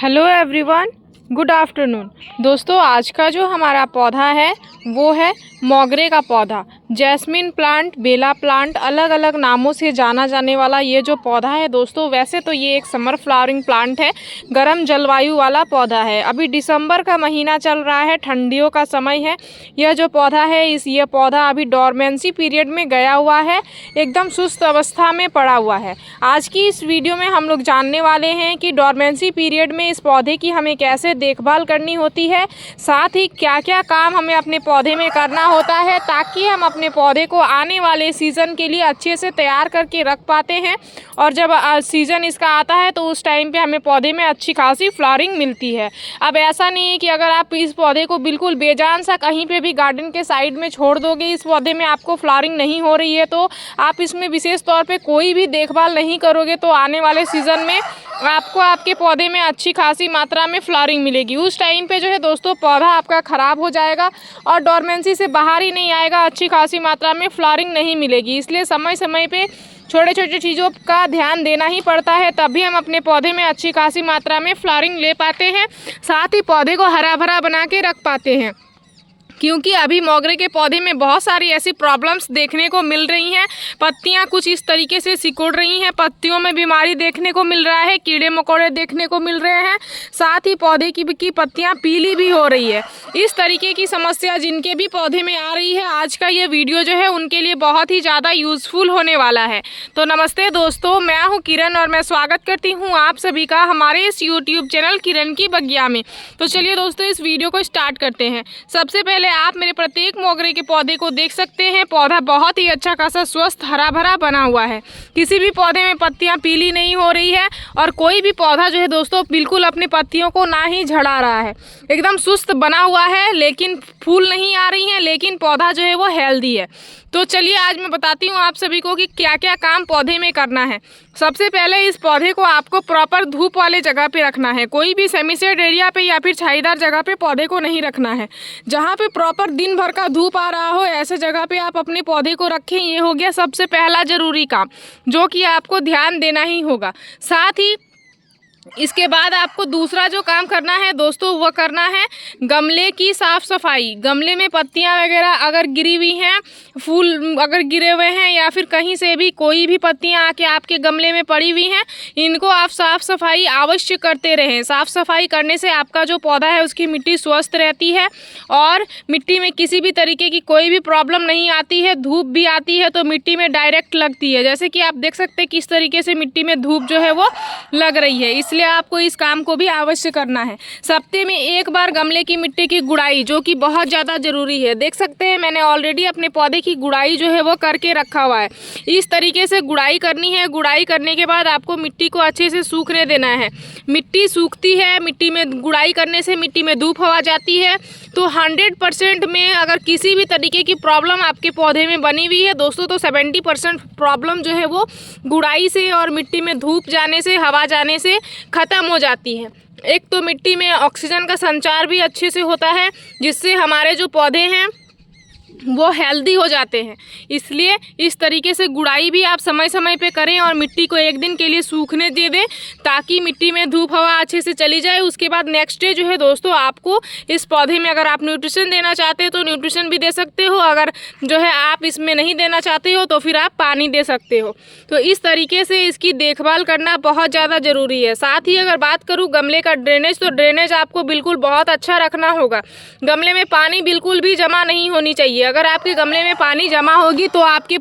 Hello everyone, good afternoon. दोस्तों, आज का जो हमारा पौधा है वो है मोगरे का पौधा। जैस्मिन प्लांट, बेला प्लांट, अलग अलग नामों से जाना जाने वाला ये जो पौधा है दोस्तों, वैसे तो ये एक समर फ्लावरिंग प्लांट है, गर्म जलवायु वाला पौधा है। अभी दिसंबर का महीना चल रहा है, ठंडियों का समय है। यह जो पौधा है ये पौधा अभी डोरमेंसी पीरियड में गया हुआ है, एकदम सुस्त अवस्था में पड़ा हुआ है। आज की इस वीडियो में हम लोग जानने वाले हैं कि डोरमेंसी पीरियड में इस पौधे की हमें कैसे देखभाल करनी होती है, साथ ही क्या क्या काम हमें अपने पौधे में करना होता है ताकि हम अपने पौधे को आने वाले सीज़न के लिए अच्छे से तैयार करके रख पाते हैं। और जब सीज़न इसका आता है तो उस टाइम पे हमें पौधे में अच्छी खासी फ्लावरिंग मिलती है। अब ऐसा नहीं है कि अगर आप इस पौधे को बिल्कुल बेजान सा कहीं पे भी गार्डन के साइड में छोड़ दोगे, इस पौधे में आपको फ्लावरिंग नहीं हो रही है तो आप इसमें विशेष तौर पे कोई भी देखभाल नहीं करोगे तो आने वाले सीज़न में आपको आपके पौधे में अच्छी खासी मात्रा में फ्लावरिंग मिलेगी। उस टाइम पे जो है दोस्तों पौधा आपका ख़राब हो जाएगा और डोरमेंसी से बाहर ही नहीं आएगा, अच्छी खासी मात्रा में फ्लावरिंग नहीं मिलेगी। इसलिए समय समय पे छोटे छोटे चीज़ों का ध्यान देना ही पड़ता है, तभी हम अपने पौधे में अच्छी खासी मात्रा में फ्लावरिंग ले पाते हैं, साथ ही पौधे को हरा भरा बना के रख पाते हैं। क्योंकि अभी मोगरे के पौधे में बहुत सारी ऐसी प्रॉब्लम्स देखने को मिल रही हैं। पत्तियां कुछ इस तरीके से सिकुड़ रही हैं, पत्तियों में बीमारी देखने को मिल रहा है, कीड़े मकोड़े देखने को मिल रहे हैं, साथ ही पौधे की पत्तियां पीली भी हो रही है। इस तरीके की समस्या जिनके भी पौधे में आ रही है, आज का ये वीडियो जो है उनके लिए बहुत ही ज़्यादा यूज़फुल होने वाला है। तो नमस्ते दोस्तों, मैं हूँ किरण और मैं स्वागत करती हूँ आप सभी का हमारे इस यूट्यूब चैनल किरण की बगिया में। तो चलिए दोस्तों, इस वीडियो को स्टार्ट करते हैं। सबसे पहले आप मेरे प्रत्येक मोगरे के पौधे को देख सकते हैं, पौधा बहुत ही अच्छा खासा स्वस्थ हरा भरा बना हुआ है। किसी भी पौधे में पत्तियां पीली नहीं हो रही है और कोई भी पौधा जो है दोस्तों बिल्कुल अपनी पत्तियों को ना ही झड़ा रहा है, एकदम सुस्त बना हुआ है। लेकिन फूल नहीं आ रही हैं, लेकिन पौधा जो है वो हेल्दी है। तो चलिए आज मैं बताती हूँ आप सभी को कि क्या क्या काम पौधे में करना है। सबसे पहले इस पौधे को आपको प्रॉपर धूप वाले जगह पे रखना है। कोई भी सेमी शेड एरिया पे या फिर छाईदार जगह पे पौधे को नहीं रखना है। जहाँ पे प्रॉपर दिन भर का धूप आ रहा हो ऐसे जगह पे आप अपने पौधे को रखें। ये हो गया सबसे पहला ज़रूरी काम जो कि आपको ध्यान देना ही होगा। साथ ही इसके बाद आपको दूसरा जो काम करना है दोस्तों वो करना है गमले की साफ़ सफाई। गमले में पत्तियां वगैरह अगर गिरी हुई हैं, फूल अगर गिरे हुए हैं या फिर कहीं से भी कोई भी पत्तियां आके आपके गमले में पड़ी हुई हैं, इनको आप साफ़ सफाई अवश्य करते रहें। साफ़ सफाई करने से आपका जो पौधा है उसकी मिट्टी स्वस्थ रहती है और मिट्टी में किसी भी तरीके की कोई भी प्रॉब्लम नहीं आती है। धूप भी आती है तो मिट्टी में डायरेक्ट लगती है, जैसे कि आप देख सकते हैं किस तरीके से मिट्टी में धूप जो है वो लग रही है। इसलिए आपको इस काम को भी अवश्य करना है। सप्ताह में एक बार गमले की मिट्टी की गुड़ाई, जो कि बहुत ज़्यादा ज़रूरी है। देख सकते हैं मैंने ऑलरेडी अपने पौधे की गुड़ाई जो है वो करके रखा हुआ है। इस तरीके से गुड़ाई करनी है। गुड़ाई करने के बाद आपको मिट्टी को अच्छे से सूखने देना है। मिट्टी सूखती है, मिट्टी में गुड़ाई करने से मिट्टी में धूप हवा जाती है तो 100% में अगर किसी भी तरीके की प्रॉब्लम आपके पौधे में बनी हुई है दोस्तों तो 70% प्रॉब्लम जो है वो गुड़ाई से और मिट्टी में धूप जाने से, हवा जाने से ख़त्म हो जाती है। एक तो मिट्टी में ऑक्सीजन का संचार भी अच्छे से होता है जिससे हमारे जो पौधे हैं वो हेल्दी हो जाते हैं। इसलिए इस तरीके से गुड़ाई भी आप समय समय पे करें और मिट्टी को एक दिन के लिए सूखने दे दें ताकि मिट्टी में धूप हवा अच्छे से चली जाए। उसके बाद नेक्स्ट डे जो है दोस्तों आपको इस पौधे में अगर आप न्यूट्रिशन देना चाहते हो तो न्यूट्रिशन भी दे सकते हो, अगर जो है आप इसमें नहीं देना चाहते हो तो फिर आप पानी दे सकते हो। तो इस तरीके से इसकी देखभाल करना बहुत ज़्यादा ज़रूरी है। साथ ही अगर बात करूँ गमले का ड्रेनेज, तो ड्रेनेज आपको बिल्कुल बहुत अच्छा रखना होगा। गमले में पानी बिल्कुल भी जमा नहीं होनी चाहिए। अगर आपके गमले में पानी जमा होगी तो आपके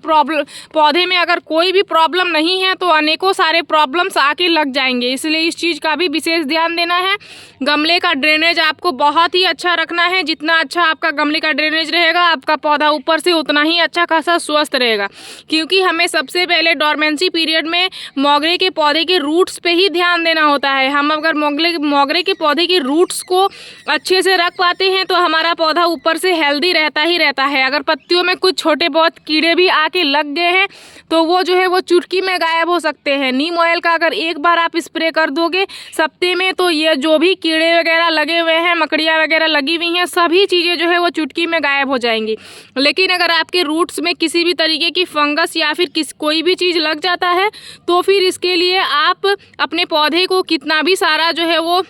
पौधे में अगर कोई भी प्रॉब्लम नहीं है तो अनेकों सारे प्रॉब्लम्स आके लग जाएंगे। इसलिए इस चीज़ का भी विशेष ध्यान देना है। गमले का ड्रेनेज आपको बहुत ही अच्छा रखना है। जितना अच्छा आपका गमले का ड्रेनेज रहेगा आपका पौधा ऊपर से उतना ही अच्छा खासा स्वस्थ रहेगा। क्योंकि हमें सबसे पहले डोरमेंसी पीरियड में मोगरे के पौधे के रूट्स पे ही ध्यान देना होता है। हम अगर मोगरे के पौधे के रूट्स को अच्छे से रख पाते हैं तो हमारा पौधा ऊपर से हेल्दी रहता ही रहता है। अगर पत्तियों में कुछ छोटे बहुत कीड़े भी आके लग गए हैं तो वो जो है वो चुटकी में गायब हो सकते हैं। नीम ऑयल का अगर एक बार आप स्प्रे कर दोगे सप्ताह में तो ये जो भी कीड़े वगैरह लगे हुए हैं, मकड़ियाँ वगैरह लगी हुई हैं, सभी चीज़ें जो है वो चुटकी में गायब हो जाएंगी। लेकिन अगर आपके रूट्स में किसी भी तरीके की फंगस या फिर कोई भी चीज़ लग जाता है तो फिर इसके लिए आप अपने पौधे को कितना भी सारा जो है वो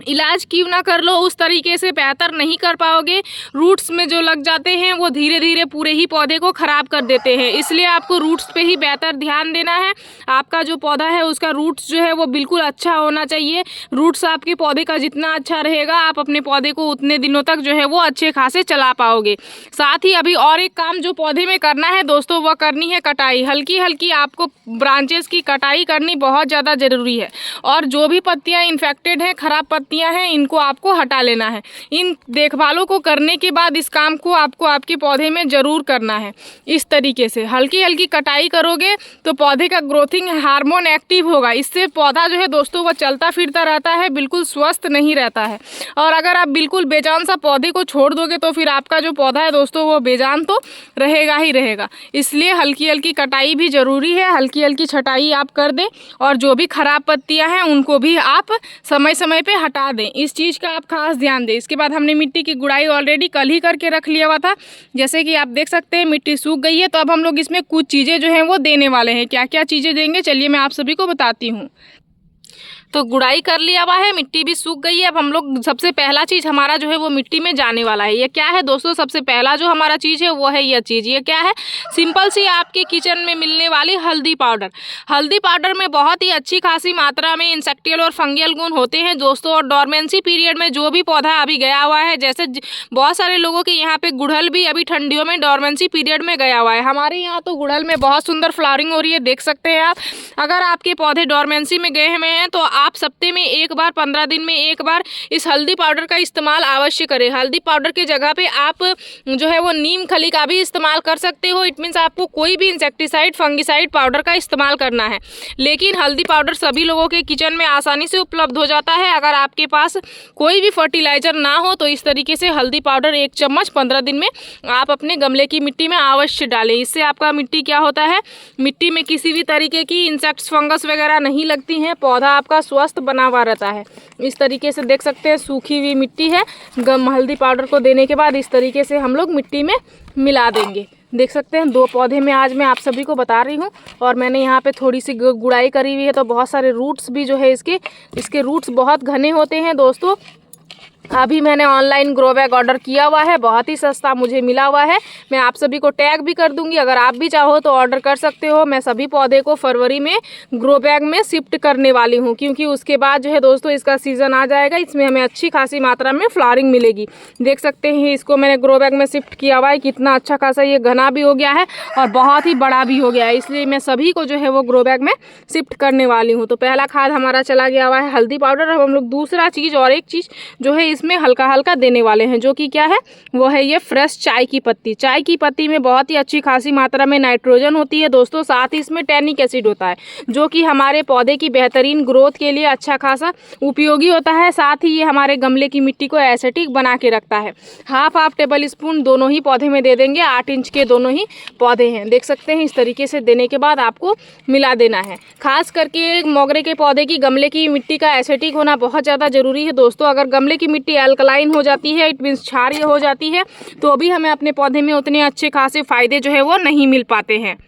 इलाज क्यों ना कर लो, उस तरीके से बेहतर नहीं कर पाओगे। रूट्स में जो लग जाते हैं वो धीरे धीरे पूरे ही पौधे को ख़राब कर देते हैं। इसलिए आपको रूट्स पे ही बेहतर ध्यान देना है। आपका जो पौधा है उसका रूट्स जो है वो बिल्कुल अच्छा होना चाहिए। रूट्स आपके पौधे का जितना अच्छा रहेगा, आप अपने पौधे को उतने दिनों तक जो है वो अच्छे खासे चला पाओगे। साथ ही अभी और एक काम जो पौधे में करना है दोस्तों, वह करनी है कटाई। हल्की हल्की आपको ब्रांचेस की कटाई करनी बहुत ज़्यादा ज़रूरी है। और जो भी पत्तियाँ इन्फेक्टेड हैं, ख़राब पत्तियाँ हैं, इनको आपको हटा लेना है। इन देखभालों को करने के बाद इस काम को आपको आपके पौधे में ज़रूर करना है। इस तरीके से हल्की हल्की कटाई करोगे तो पौधे का ग्रोथिंग हार्मोन एक्टिव होगा। इससे पौधा जो है दोस्तों वो चलता फिरता रहता है, बिल्कुल स्वस्थ नहीं रहता है। और अगर आप बिल्कुल बेजान सा पौधे को छोड़ दोगे तो फिर आपका जो पौधा है दोस्तों वो बेजान तो रहेगा ही रहेगा। इसलिए हल्की हल्की कटाई भी ज़रूरी है। हल्की हल्की छटाई आप कर दें और जो भी ख़राब पत्तियाँ हैं उनको भी आप समय समय पे हटा दें। इस चीज़ का आप खास ध्यान दें। इसके बाद हमने मिट्टी की गुड़ाई ऑलरेडी कल ही करके रख लिया हुआ था। जैसे कि आप देख सकते हैं मिट्टी सूख गई है। तो अब हम लोग इसमें कुछ चीज़ें जो हैं वो देने वाले हैं। क्या क्या चीज़ें देंगे चलिए मैं आप सभी को बताती हूँ। तो गुड़ाई कर लिया हुआ है, मिट्टी भी सूख गई है। अब हम लोग सबसे पहला चीज़ हमारा जो है वो मिट्टी में जाने वाला है। ये क्या है दोस्तों, सबसे पहला जो हमारा चीज़ है वो है यह चीज़। ये क्या है, सिंपल सी आपके किचन में मिलने वाली हल्दी पाउडर। हल्दी पाउडर में बहुत ही अच्छी खासी मात्रा में इंसेक्टियल और फंगियल गुण होते हैं दोस्तों। और डोरमेंसी पीरियड में जो भी पौधा अभी गया हुआ है, जैसे बहुत सारे लोगों के यहाँ पे गुड़हल भी अभी ठंडियों में डोरमेंसी पीरियड में गया हुआ है। हमारे यहाँ तो गुड़हल में बहुत सुंदर फ्लावरिंग हो रही है, देख सकते हैं आप। अगर आपके पौधे डोरमेंसी में गए हुए हैं तो आप हफ्ते में एक बार, 15 दिन में एक बार इस हल्दी पाउडर का इस्तेमाल अवश्य करें। हल्दी पाउडर की जगह पे आप जो है वो नीम खली का भी इस्तेमाल कर सकते हो। इट मीन्स आपको कोई भी इंसेक्टिसाइड, फंगिसाइड पाउडर का इस्तेमाल करना है। लेकिन हल्दी पाउडर सभी लोगों के किचन में आसानी से उपलब्ध हो जाता है। अगर आपके पास कोई भी फर्टिलाइजर ना हो तो इस तरीके से हल्दी पाउडर 1 चम्मच 15 दिन में आप अपने गमले की मिट्टी में अवश्य डालें। इससे आपका मिट्टी क्या होता है, मिट्टी में किसी भी तरीके की इंसेक्ट्स, फंगस वगैरह नहीं लगती हैं। पौधा आपका स्वस्थ बना हुआ रहता है। इस तरीके से देख सकते हैं सूखी हुई मिट्टी है। हल्दी पाउडर को देने के बाद इस तरीके से हम लोग मिट्टी में मिला देंगे। देख सकते हैं 2 पौधे में आज मैं आप सभी को बता रही हूँ। और मैंने यहाँ पे थोड़ी सी गुड़ाई करी हुई है। तो बहुत सारे रूट्स भी जो है इसके रूट्स बहुत घने होते हैं दोस्तों। अभी मैंने ऑनलाइन ग्रो बैग ऑर्डर किया हुआ है, बहुत ही सस्ता मुझे मिला हुआ है। मैं आप सभी को टैग भी कर दूंगी, अगर आप भी चाहो तो ऑर्डर कर सकते हो। मैं सभी पौधे को फरवरी में ग्रो बैग में शिफ्ट करने वाली हूँ, क्योंकि उसके बाद जो है दोस्तों इसका सीज़न आ जाएगा। इसमें हमें अच्छी खासी मात्रा में फ्लावरिंग मिलेगी। देख सकते हैं इसको मैंने ग्रो बैग में शिफ्ट किया हुआ है। कितना अच्छा खासा ये घना भी हो गया है और बहुत ही बड़ा भी हो गया है। इसलिए मैं सभी को जो है वो ग्रो बैग में शिफ्ट करने वाली हूँ। तो पहला खाद हमारा चला गया हुआ है हल्दी पाउडर। अब हम लोग दूसरा चीज़ और एक चीज़ जो है इसमें हल्का हल्का देने वाले हैं, जो कि क्या है, वो है ये फ्रेश चाय की पत्ती। चाय की पत्ती में बहुत ही अच्छी खासी मात्रा में नाइट्रोजन होती है दोस्तों। साथ ही इसमें टैनिक एसिड होता है, जो कि हमारे पौधे की बेहतरीन ग्रोथ के लिए अच्छा खासा उपयोगी होता है। साथ ही ये हमारे गमले की मिट्टी को एसिडिक बना के रखता है। हाफ टेबल स्पून दोनों ही पौधे में दे देंगे। 8 इंच के दोनों ही पौधे हैं, देख सकते हैं। इस तरीके से देने के बाद आपको मिला देना है। खास करके मोगरे के पौधे की गमले की मिट्टी का एसिडिक होना बहुत ज़्यादा जरूरी है दोस्तों। अगर गमले की मिट्टी अल्कलाइन हो जाती है, इट मीन्स क्षारीय हो जाती है, तो भी हमें अपने पौधे में उतने अच्छे खासे फायदे जो है वो नहीं मिल पाते हैं।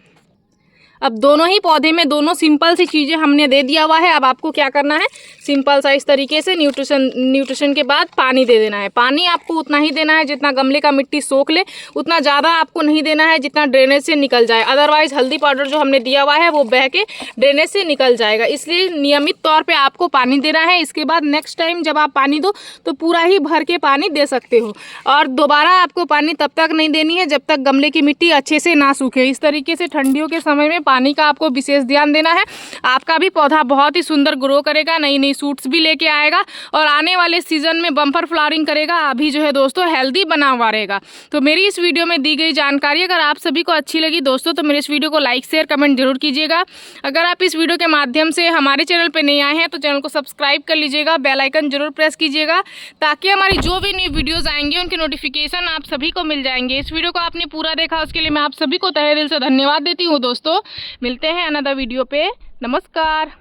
अब दोनों ही पौधे में दोनों सिंपल सी चीज़ें हमने दे दिया हुआ है। अब आपको क्या करना है, सिंपल सा इस तरीके से न्यूट्रिशन के बाद पानी दे देना है। पानी आपको उतना ही देना है जितना गमले का मिट्टी सोख ले, उतना ज़्यादा आपको नहीं देना है जितना ड्रेनेज से निकल जाए। अदरवाइज हल्दी पाउडर जो हमने दिया हुआ है वो बह के ड्रेनेज से निकल जाएगा। इसलिए नियमित तौर पर आपको पानी देना है। इसके बाद नेक्स्ट टाइम जब आप पानी दो तो पूरा ही भर के पानी दे सकते हो। और दोबारा आपको पानी तब तक नहीं देनी है जब तक गमले की मिट्टी अच्छे से ना सूखे। इस तरीके से ठंडियों के समय में पानी का आपको विशेष ध्यान देना है। आपका भी पौधा बहुत ही सुंदर ग्रो करेगा, नई नई सूट्स भी लेके आएगा और आने वाले सीजन में बम्पर फ्लावरिंग करेगा। अभी जो है दोस्तों हेल्दी बना हुआ रहेगा। तो मेरी इस वीडियो में दी गई जानकारी अगर आप सभी को अच्छी लगी दोस्तों तो मेरे इस वीडियो को लाइक, शेयर, कमेंट जरूर कीजिएगा। अगर आप इस वीडियो के माध्यम से हमारे चैनल पर नए आए हैं तो चैनल को सब्सक्राइब कर लीजिएगा, बेल आइकन जरूर प्रेस कीजिएगा, ताकि हमारी जो भी न्यू वीडियोज़ आएंगे उनके नोटिफिकेशन आप सभी को मिल जाएंगे। इस वीडियो को आपने पूरा देखा उसके लिए मैं आप सभी को तहे दिल से धन्यवाद देती हूँ दोस्तों। मिलते हैं अनदर वीडियो पे। नमस्कार।